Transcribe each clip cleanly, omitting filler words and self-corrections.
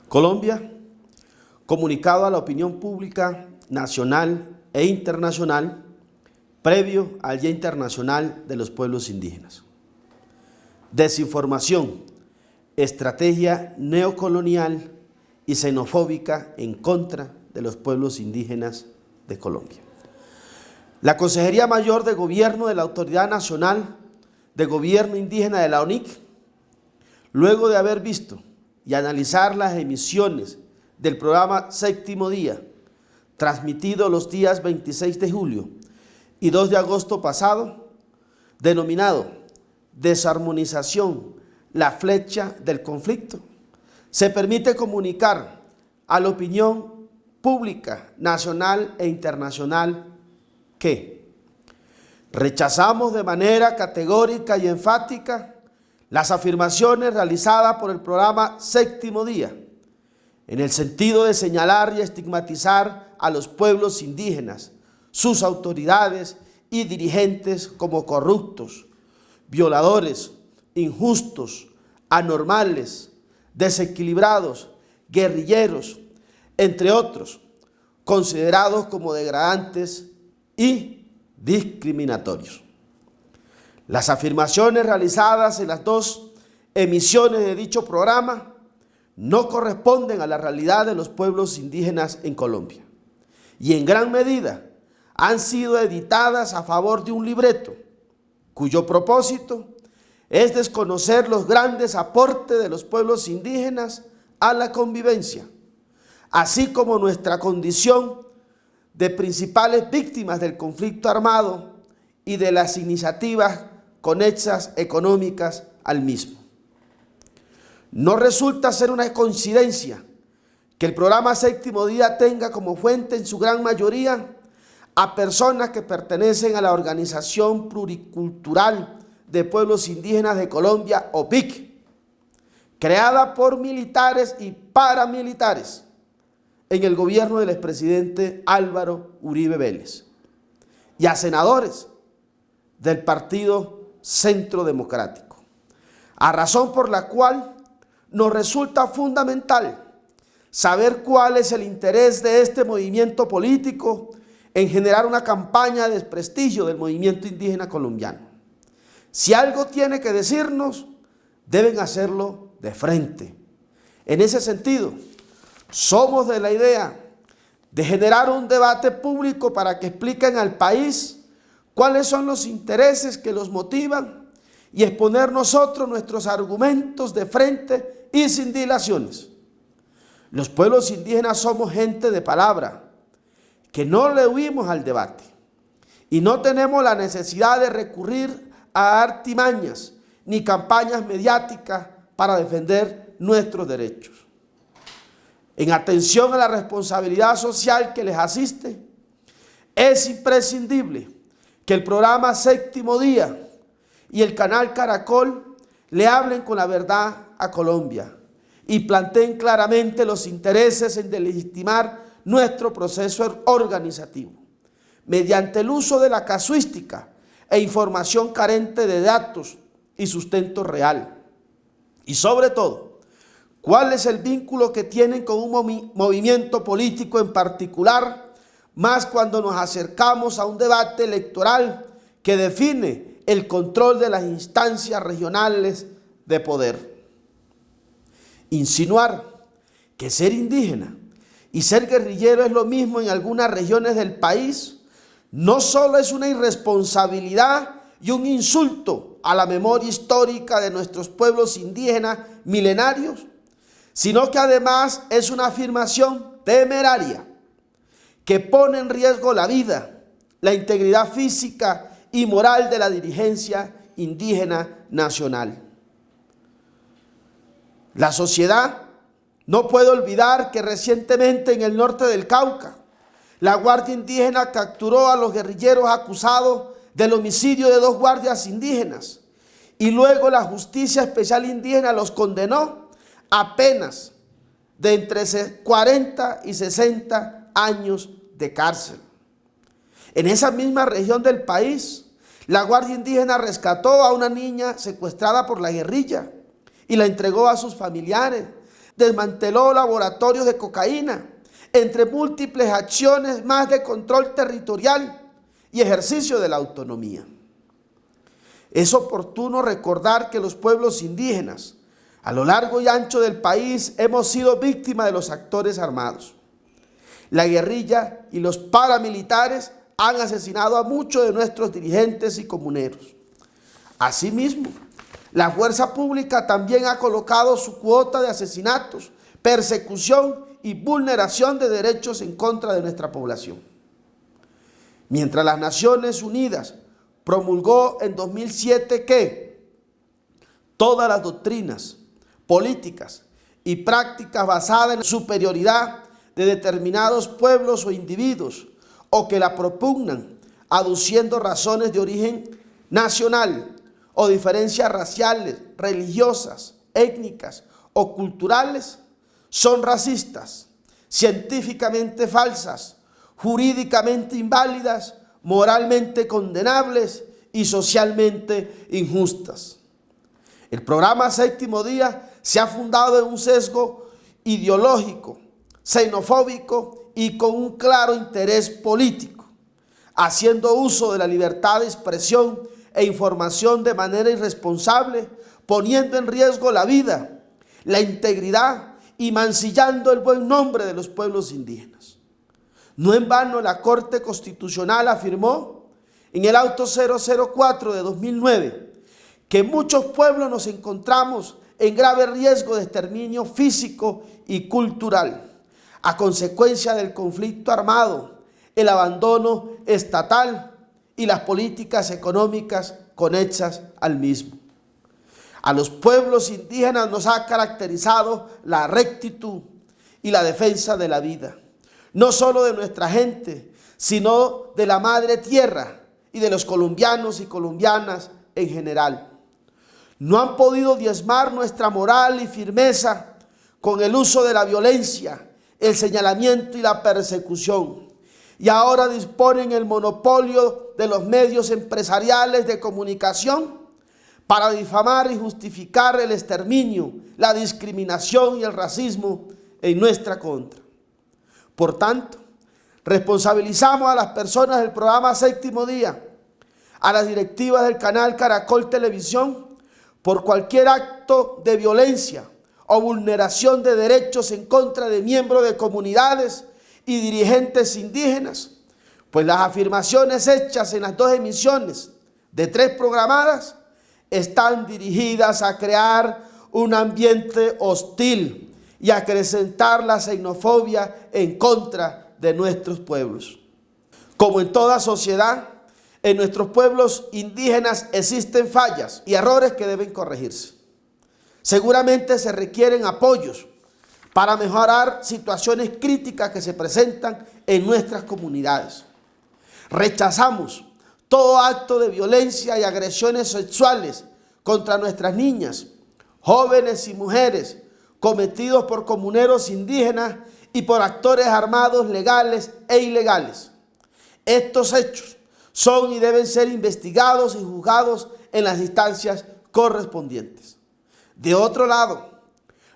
Colombia, comunicado a la opinión pública nacional e internacional previo al Día Internacional de los Pueblos Indígenas. Desinformación, estrategia neocolonial y xenofóbica en contra de los pueblos indígenas de Colombia. La Consejería Mayor de Gobierno de la Autoridad Nacional de Gobierno Indígena de la ONIC, luego de haber visto y analizar las emisiones del programa Séptimo Día, transmitido los días 26 de julio y 2 de agosto pasado, denominado Desarmonización, la flecha del conflicto, se permite comunicar a la opinión pública nacional e internacional que rechazamos de manera categórica y enfática las afirmaciones realizadas por el programa Séptimo Día, en el sentido de señalar y estigmatizar a los pueblos indígenas, sus autoridades y dirigentes como corruptos, violadores, injustos, anormales, desequilibrados, guerrilleros, entre otros, considerados como degradantes y discriminatorios. Las afirmaciones realizadas en las dos emisiones de dicho programa no corresponden a la realidad de los pueblos indígenas en Colombia y en gran medida han sido editadas a favor de un libreto cuyo propósito es desconocer los grandes aportes de los pueblos indígenas a la convivencia, así como nuestra condición de principales víctimas del conflicto armado y de las iniciativas conexas económicas al mismo. No resulta ser una coincidencia que el programa Séptimo Día tenga como fuente en su gran mayoría a personas que pertenecen a la Organización Pluricultural de Pueblos Indígenas de Colombia, OPIC, creada por militares y paramilitares en el gobierno del expresidente Álvaro Uribe Vélez, y a senadores del Partido Centro Democrático, a razón por la cual nos resulta fundamental saber cuál es el interés de este movimiento político en generar una campaña de desprestigio del movimiento indígena colombiano. Si algo tiene que decirnos, deben hacerlo de frente. En ese sentido, somos de la idea de generar un debate público para que expliquen al país cuáles son los intereses que los motivan y exponer nosotros nuestros argumentos de frente y sin dilaciones. Los pueblos indígenas somos gente de palabra, que no le huimos al debate y no tenemos la necesidad de recurrir a artimañas ni campañas mediáticas para defender nuestros derechos. En atención a la responsabilidad social que les asiste, es imprescindible que el programa Séptimo Día y el canal Caracol le hablen con la verdad a Colombia y planteen claramente los intereses en delegitimar nuestro proceso organizativo, mediante el uso de la casuística e información carente de datos y sustento real. Y sobre todo, ¿cuál es el vínculo que tienen con un movimiento político en particular, más cuando nos acercamos a un debate electoral que define el control de las instancias regionales de poder? Insinuar que ser indígena y ser guerrillero es lo mismo en algunas regiones del país no solo es una irresponsabilidad y un insulto a la memoria histórica de nuestros pueblos indígenas milenarios, sino que además es una afirmación temeraria que pone en riesgo la vida, la integridad física y moral de la dirigencia indígena nacional. La sociedad no puede olvidar que recientemente en el norte del Cauca, la Guardia Indígena capturó a los guerrilleros acusados del homicidio de 2 guardias indígenas y luego la Justicia Especial Indígena los condenó a penas de entre 40 y 60 años de cárcel. En esa misma región del país, la Guardia Indígena rescató a una niña secuestrada por la guerrilla y la entregó a sus familiares, desmanteló laboratorios de cocaína, entre múltiples acciones más de control territorial y ejercicio de la autonomía. Es oportuno recordar que los pueblos indígenas, a lo largo y ancho del país, hemos sido víctimas de los actores armados. La guerrilla y los paramilitares han asesinado a muchos de nuestros dirigentes y comuneros. Asimismo, la fuerza pública también ha colocado su cuota de asesinatos, persecución y vulneración de derechos en contra de nuestra población. Mientras las Naciones Unidas promulgó en 2007 que todas las doctrinas, políticas y prácticas basadas en la superioridad de determinados pueblos o individuos o que la propugnan aduciendo razones de origen nacional o diferencias raciales, religiosas, étnicas o culturales, son racistas, científicamente falsas, jurídicamente inválidas, moralmente condenables y socialmente injustas. El programa Séptimo Día se ha fundado en un sesgo ideológico, xenofóbico y con un claro interés político, haciendo uso de la libertad de expresión e información de manera irresponsable, poniendo en riesgo la vida, la integridad y mancillando el buen nombre de los pueblos indígenas. No en vano la Corte Constitucional afirmó en el auto 004 de 2009 que muchos pueblos nos encontramos en grave riesgo de exterminio físico y cultural a consecuencia del conflicto armado, el abandono estatal y las políticas económicas conexas al mismo. A los pueblos indígenas nos ha caracterizado la rectitud y la defensa de la vida, no solo de nuestra gente, sino de la madre tierra y de los colombianos y colombianas en general. No han podido diezmar nuestra moral y firmeza con el uso de la violencia, el señalamiento y la persecución, y ahora disponen el monopolio de los medios empresariales de comunicación para difamar y justificar el exterminio, la discriminación y el racismo en nuestra contra. Por tanto, responsabilizamos a las personas del programa Séptimo Día, a las directivas del canal Caracol Televisión, por cualquier acto de violencia o vulneración de derechos en contra de miembros de comunidades y dirigentes indígenas, pues las afirmaciones hechas en las 2 emisiones de 3 programadas están dirigidas a crear un ambiente hostil y a acrecentar la xenofobia en contra de nuestros pueblos. Como en toda sociedad, en nuestros pueblos indígenas existen fallas y errores que deben corregirse. Seguramente se requieren apoyos para mejorar situaciones críticas que se presentan en nuestras comunidades. Rechazamos todo acto de violencia y agresiones sexuales contra nuestras niñas, jóvenes y mujeres cometidos por comuneros indígenas y por actores armados legales e ilegales. Estos hechos son y deben ser investigados y juzgados en las instancias correspondientes. De otro lado,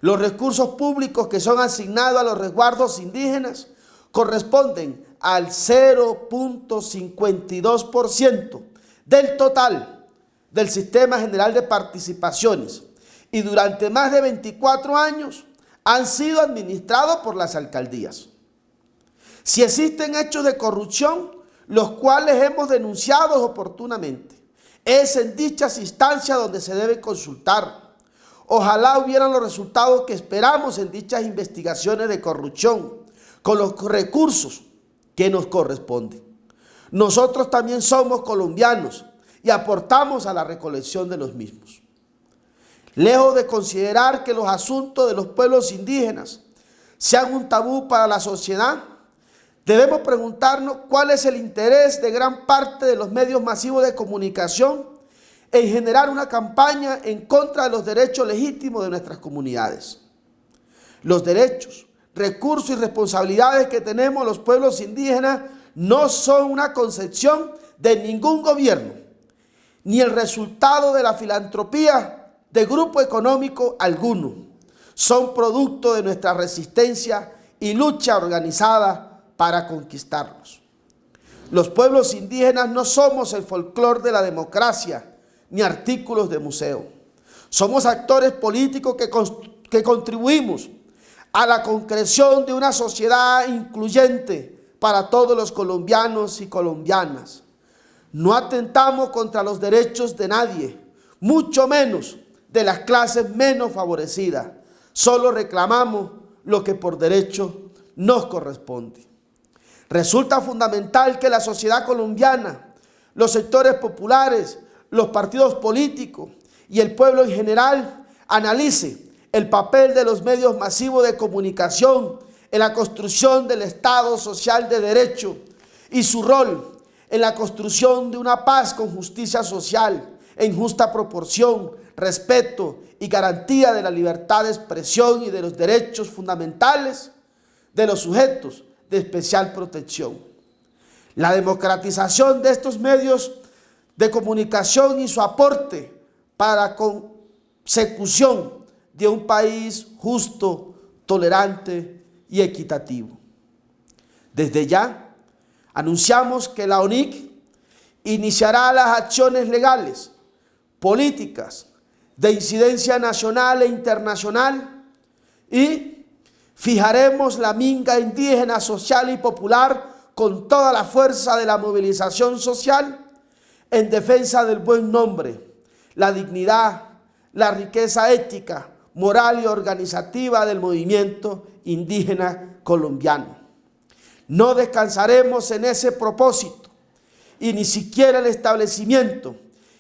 los recursos públicos que son asignados a los resguardos indígenas corresponden al 0.52% del total del Sistema General de Participaciones y durante más de 24 años han sido administrados por las alcaldías. Si existen hechos de corrupción, los cuales hemos denunciado oportunamente, es en dichas instancias donde se debe consultar. Ojalá hubieran los resultados que esperamos en dichas investigaciones de corrupción, con los recursos que nos corresponden. Nosotros también somos colombianos y aportamos a la recolección de los mismos. Lejos de considerar que los asuntos de los pueblos indígenas sean un tabú para la sociedad, debemos preguntarnos cuál es el interés de gran parte de los medios masivos de comunicación en generar una campaña en contra de los derechos legítimos de nuestras comunidades. Los derechos, recursos y responsabilidades que tenemos los pueblos indígenas no son una concepción de ningún gobierno, ni el resultado de la filantropía de grupo económico alguno. son producto de nuestra resistencia y lucha organizada para conquistarlos. Los pueblos indígenas no somos el folclore de la democracia ni artículos de museo. Somos actores políticos que contribuimos a la concreción de una sociedad incluyente para todos los colombianos y colombianas. No atentamos contra los derechos de nadie, mucho menos de las clases menos favorecidas. Solo reclamamos lo que por derecho nos corresponde. Resulta fundamental que la sociedad colombiana, los sectores populares, los partidos políticos y el pueblo en general analice el papel de los medios masivos de comunicación en la construcción del Estado social de derecho y su rol en la construcción de una paz con justicia social, en justa proporción, respeto y garantía de la libertad de expresión y de los derechos fundamentales de los sujetos de especial protección. La democratización de estos medios de comunicación y su aporte para la consecución de un país justo, tolerante y equitativo. Desde ya, anunciamos que la ONIC iniciará las acciones legales, políticas, de incidencia nacional e internacional y fijaremos la minga indígena social y popular con toda la fuerza de la movilización social en defensa del buen nombre, la dignidad, la riqueza ética, moral y organizativa del movimiento indígena colombiano. No descansaremos en ese propósito y ni siquiera el establecimiento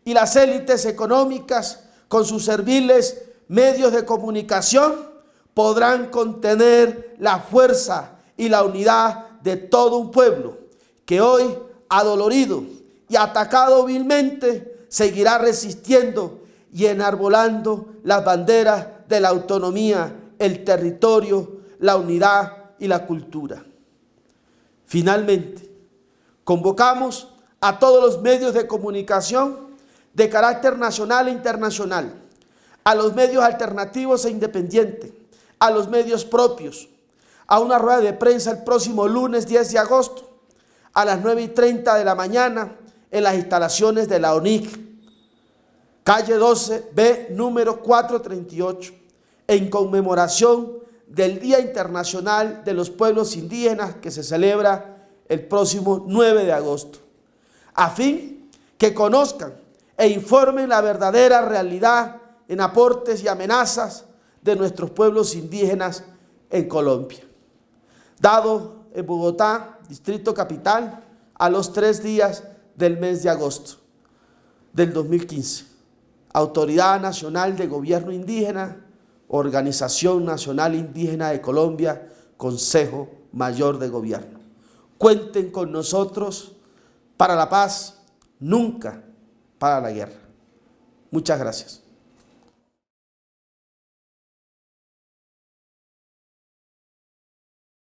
y las élites económicas con sus serviles medios de comunicación podrán contener la fuerza y la unidad de todo un pueblo que hoy, adolorido y atacado vilmente, seguirá resistiendo y enarbolando las banderas de la autonomía, el territorio, la unidad y la cultura. Finalmente, convocamos a todos los medios de comunicación de carácter nacional e internacional, a los medios alternativos e independientes, a los medios propios, a una rueda de prensa el próximo lunes 10 de agosto a las 9:30 de la mañana en las instalaciones de la ONIC, calle 12B, número 438, en conmemoración del Día Internacional de los Pueblos Indígenas que se celebra el próximo 9 de agosto, a fin que conozcan e informen la verdadera realidad en aportes y amenazas de nuestros pueblos indígenas en Colombia. Dado en Bogotá, Distrito Capital, a los 3 días del mes de agosto del 2015. Autoridad Nacional de Gobierno Indígena, Organización Nacional Indígena de Colombia, Consejo Mayor de Gobierno. Cuenten con nosotros para la paz, nunca para la guerra. Muchas gracias.